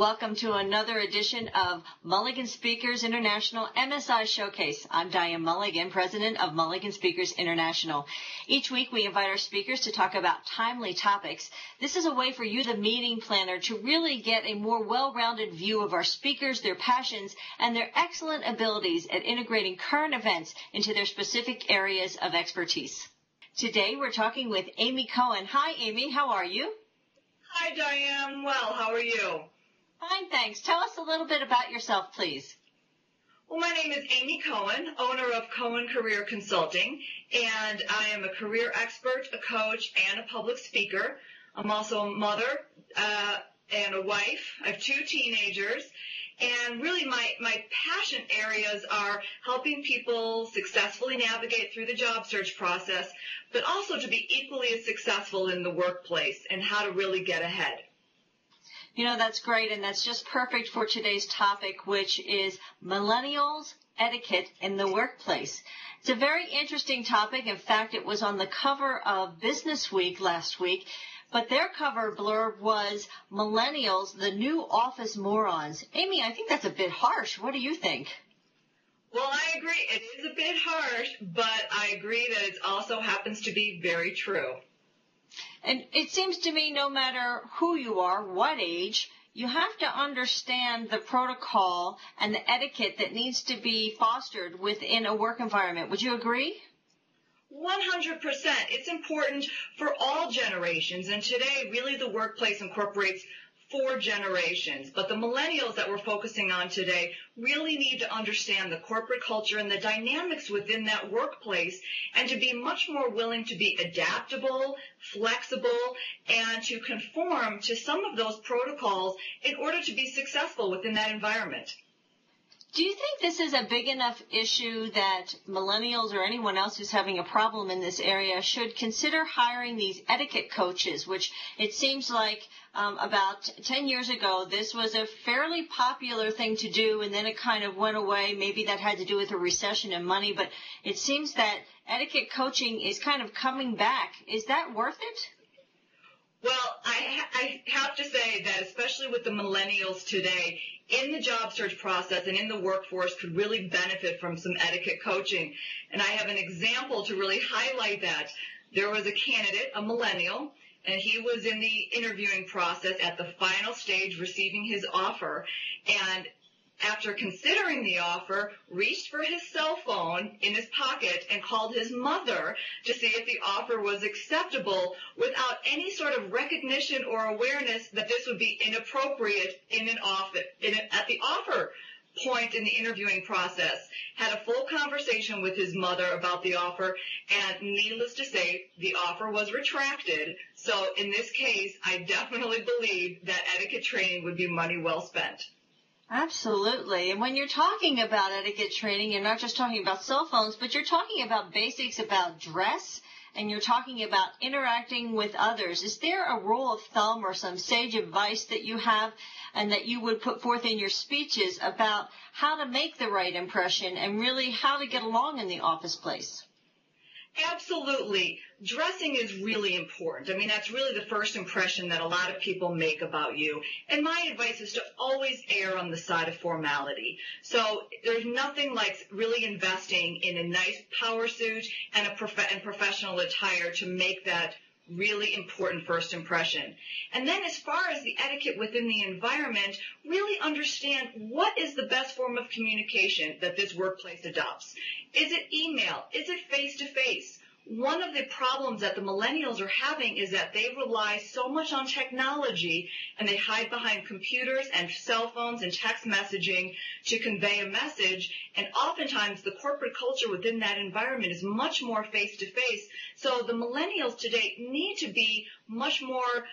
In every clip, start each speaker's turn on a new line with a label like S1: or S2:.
S1: welcome to another edition of Mulligan Speakers International MSI Showcase. I'm Diane Mulligan, president of Mulligan Speakers International. Each week we invite our speakers to talk about timely topics. This is a way for you, the meeting planner, to really get a more well-rounded view of our speakers, their passions, and their excellent abilities at integrating current events into their specific areas of expertise. Today we're talking with Aimee Cohen. Hi, Aimee. How are you?
S2: Hi, Diane. Well, how are you?
S1: Fine, thanks. Tell us a little bit about yourself, please.
S2: Well, my name is Aimee Cohen, owner of Cohen Career Consulting, and I am a career expert, a coach, and a public speaker. I'm also a mother and a wife. I have 2 teenagers, and really my passion areas are helping people successfully navigate through the job search process, but also to be equally as successful in the workplace and how to really get ahead.
S1: You know, that's great, and that's just perfect for today's topic, which is Millennials Etiquette in the Workplace. It's a very interesting topic. In fact, it was on the cover of Business Week last week, but their cover blurb was Millennials, the New Office Morons. Aimee, I think that's a bit harsh. What do you think?
S2: Well, I agree. It is a bit harsh, but I agree that it also happens to be very true.
S1: And it seems to me no matter who you are, what age, you have to understand the protocol and the etiquette that needs to be fostered within a work environment. Would you agree?
S2: 100%. It's important for all generations, and today really the workplace incorporates 4 generations. But the millennials that we're focusing on today really need to understand the corporate culture and the dynamics within that workplace and to be much more willing to be adaptable, flexible, and to conform to some of those protocols in order to be successful within that environment.
S1: Do you think this is a big enough issue that millennials or anyone else who's having a problem in this area should consider hiring these etiquette coaches, which it seems like about 10 years ago, this was a fairly popular thing to do, and then it kind of went away. Maybe that had to do with a recession and money, but it seems that etiquette coaching is kind of coming back. Is that worth it?
S2: Well, I have to say that especially with the millennials today, in the job search process and in the workforce could really benefit from some etiquette coaching. And I have an example to really highlight that. There was a candidate, a millennial, and he was in the interviewing process at the final stage receiving his offer. And after considering the offer, reached for his cell phone in his pocket and called his mother to see if the offer was acceptable without any sort of recognition or awareness that this would be inappropriate at the offer point in the interviewing process. Had a full conversation with his mother about the offer, and needless to say, the offer was retracted. So in this case, I definitely believe that etiquette training would be money well spent.
S1: Absolutely. And when you're talking about etiquette training, you're not just talking about cell phones, but you're talking about basics about dress, and you're talking about interacting with others. Is there a rule of thumb or some sage advice that you have and that you would put forth in your speeches about how to make the right impression and really how to get along in the office place?
S2: Absolutely. Dressing is really important. I mean, that's really the first impression that a lot of people make about you. And my advice is to always err on the side of formality. So there's nothing like really investing in a nice power suit and professional attire to make that really important first impression. And then as far as the etiquette within the environment, really understand what is the best form of communication that this workplace adopts. Is it email? Is it face-to-face? One of the problems that the millennials are having is that they rely so much on technology and they hide behind computers and cell phones and text messaging to convey a message. And oftentimes the corporate culture within that environment is much more face-to-face. So the millennials today need to be much more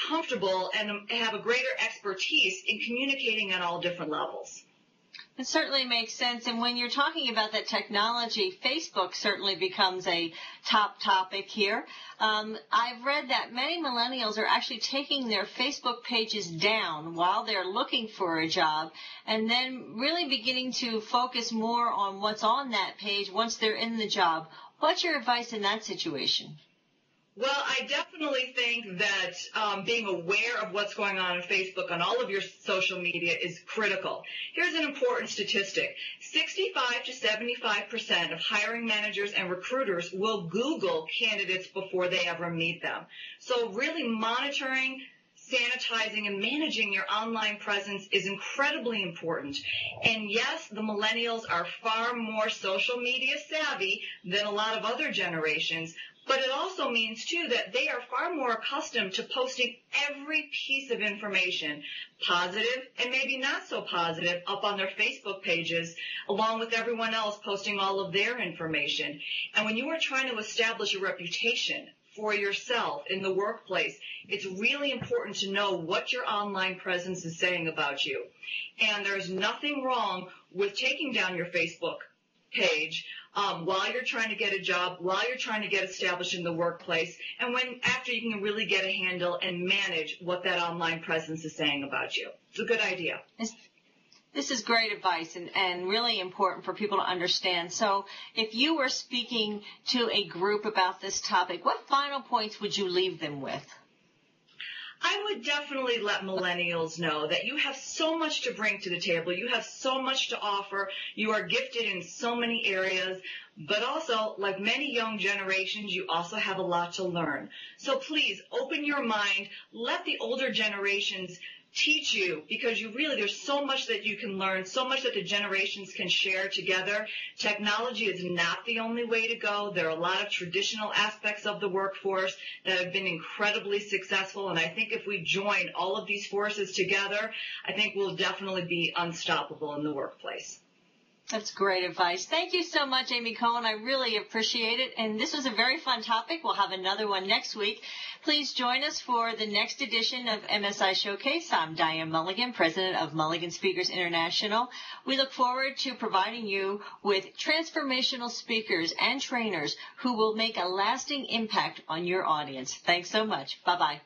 S2: comfortable and have a greater expertise in communicating at all different levels.
S1: It certainly makes sense. And when you're talking about that technology, Facebook certainly becomes a top topic here. I've read that many millennials are actually taking their Facebook pages down while they're looking for a job and then really beginning to focus more on what's on that page once they're in the job. What's your advice in that situation?
S2: Well, I definitely think that being aware of what's going on Facebook on all of your social media is critical. Here's an important statistic. 65 to 75% of hiring managers and recruiters will Google candidates before they ever meet them. So really monitoring, sanitizing, and managing your online presence is incredibly important. And yes, the millennials are far more social media savvy than a lot of other generations, but it also means, too, that they are far more accustomed to posting every piece of information, positive and maybe not so positive, up on their Facebook pages, along with everyone else posting all of their information. And when you are trying to establish a reputation for yourself in the workplace, it's really important to know what your online presence is saying about you. And there's nothing wrong with taking down your Facebook page while you're trying to get a job, while you're trying to get established in the workplace, and after you can really get a handle and manage what that online presence is saying about you. It's a good idea.
S1: This is great advice and really important for people to understand. So if you were speaking to a group about this topic, what final points would you leave them with?
S2: I would definitely let millennials know that you have so much to bring to the table. You have so much to offer. You are gifted in so many areas. But also, like many young generations, you also have a lot to learn. So please open your mind. Let the older generations teach you, because there's so much that you can learn, so much that the generations can share together. Technology is not the only way to go. There are a lot of traditional aspects of the workforce that have been incredibly successful, and I think if we join all of these forces together, I think we'll definitely be unstoppable in the workplace.
S1: That's great advice. Thank you so much, Aimee Cohen. I really appreciate it. And this was a very fun topic. We'll have another one next week. Please join us for the next edition of MSI Showcase. I'm Diane Mulligan, president of Mulligan Speakers International. We look forward to providing you with transformational speakers and trainers who will make a lasting impact on your audience. Thanks so much. Bye-bye.